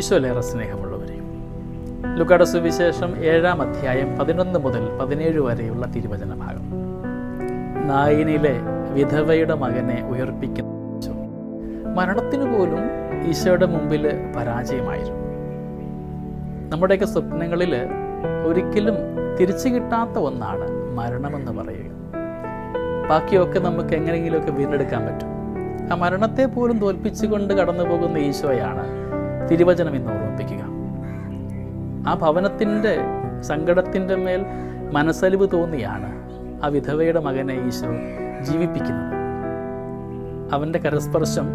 ഈശോയിലേറെ സ്നേഹമുള്ളവരെ, ലൂക്കായുടെ സുവിശേഷം 7-ാം അധ്യായം 11 മുതൽ 17 വരെയുള്ള തിരുവചന ഭാഗം. നായിനിലെ വിധവയുടെ മകനെ ഉയർപ്പിക്കുന്ന ഈശോ മരണത്തിനു പോലും ഈശോയുടെ മുമ്പിൽ പരാജയമായിരുന്നു. നമ്മുടെയൊക്കെ സ്വപ്നങ്ങളിൽ ഒരിക്കലും തിരിച്ചു കിട്ടാത്ത ഒന്നാണ് മരണമെന്ന് പറയുക. ബാക്കിയൊക്കെ നമുക്ക് എങ്ങനെയെങ്കിലുമൊക്കെ വീണ്ടെടുക്കാൻ പറ്റും. ആ മരണത്തെ പോലും തോൽപ്പിച്ചുകൊണ്ട് കടന്നു പോകുന്ന ഈശോയാണ് തിരുവചനം ഇന്ന് ഓർമ്മിപ്പിക്കുക. ആ ഭവനത്തിൻ്റെ സങ്കടത്തിൻ്റെ മേൽ മനസ്സലിവ് തോന്നിയാണ് ആ വിധവയുടെ മകനെ ഈശോ ജീവിപ്പിക്കുന്നത്. അവൻ്റെ കരസ്പർശം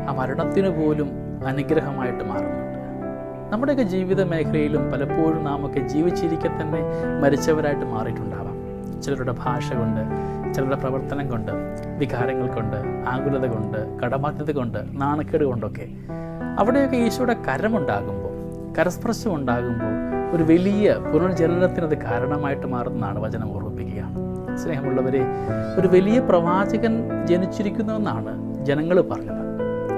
ആ മരണത്തിനു പോലും അനുഗ്രഹമായിട്ട് മാറുന്നുണ്ട്. നമ്മുടെയൊക്കെ ജീവിത മേഖലയിലും പലപ്പോഴും നാമൊക്കെ ജീവിച്ചിരിക്കെ തന്നെ മരിച്ചവരായിട്ട് മാറിയിട്ടുണ്ടാവാം. ചിലരുടെ ഭാഷ കൊണ്ട്, ചിലരുടെ പ്രവർത്തനം കൊണ്ട്, വികാരങ്ങൾ കൊണ്ട്, ആകുലത കൊണ്ട്, കടബാധ്യത കൊണ്ട്, നാണക്കേട് കൊണ്ടൊക്കെ അവിടെയൊക്കെ ഈശോയുടെ കരമുണ്ടാകുമ്പോൾ, കരസ്പർശം ഉണ്ടാകുമ്പോൾ ഒരു വലിയ പുനർജനനത്തിനത് കാരണമായിട്ട് മാറുന്നതാണ് വചനം ഓർമ്മിപ്പിക്കുക. സ്നേഹമുള്ളവരെ, ഒരു വലിയ പ്രവാചകൻ ജനിച്ചിരിക്കുന്നുവെന്നാണ് ജനങ്ങൾ പറഞ്ഞത്.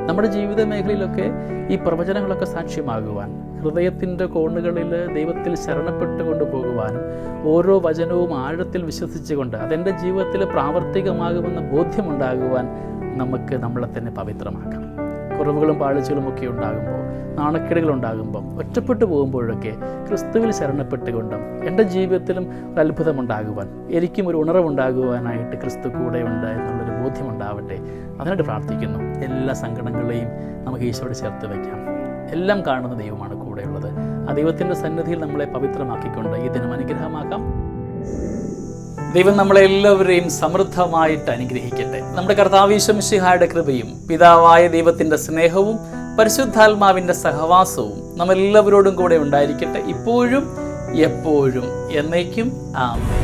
നമ്മുടെ ജീവിത മേഖലയിലൊക്കെ ഈ പ്രവചനങ്ങളൊക്കെ സാക്ഷ്യമാകുവാൻ, ഹൃദയത്തിൻ്റെ കോണുകളിൽ ദൈവത്തിൽ ശരണപ്പെട്ടു കൊണ്ടുപോകുവാനും, ഓരോ വചനവും ആഴത്തിൽ വിശ്വസിച്ചുകൊണ്ട് അതെൻ്റെ ജീവിതത്തിൽ പ്രാവർത്തികമാകുമെന്ന ബോധ്യമുണ്ടാകുവാൻ നമുക്ക് നമ്മളെ തന്നെ പവിത്രമാക്കാം. കുറവുകളും പാളിച്ചകളും ഒക്കെ ഉണ്ടാകുമ്പോൾ, നാണക്കേടുകളുണ്ടാകുമ്പോൾ, ഒറ്റപ്പെട്ടു പോകുമ്പോഴൊക്കെ ക്രിസ്തുവിൽ ശരണപ്പെട്ടുകൊണ്ടും എൻ്റെ ജീവിതത്തിലും ഒരു അത്ഭുതമുണ്ടാകുവാൻ, എനിക്കും ഒരു ഉണർവുണ്ടാകുവാനായിട്ട് ക്രിസ്തു കൂടെയുണ്ട് എന്നുള്ളൊരു ബോധ്യമുണ്ടാവട്ടെ. അതിനായിട്ട് പ്രാർത്ഥിക്കുന്നു. എല്ലാ സങ്കടങ്ങളെയും നമുക്ക് ഈശോയോട് ചേർത്ത് വയ്ക്കാം. എല്ലാം കാണുന്ന ദൈവമാണ് കൂടെയുള്ളത്. ആ ദൈവത്തിൻ്റെ സന്നിധിയിൽ നമ്മളെ പവിത്രമാക്കിക്കൊണ്ട് ഈ ദിനം അനുഗ്രഹമാക്കാം. ദൈവം നമ്മളെല്ലാവരെയും സമൃദ്ധമായിട്ട് അനുഗ്രഹിക്കട്ടെ. നമ്മുടെ കർത്താവ് ഈശോ മിശിഹായുടെ കൃപയും പിതാവായ ദൈവത്തിൻ്റെ സ്നേഹവും പരിശുദ്ധാത്മാവിൻ്റെ സഹവാസവും നമ്മളെല്ലാവരോടും കൂടെ ഉണ്ടായിരിക്കട്ടെ, ഇപ്പോഴും എപ്പോഴും എന്നേക്കും. ആമേൻ.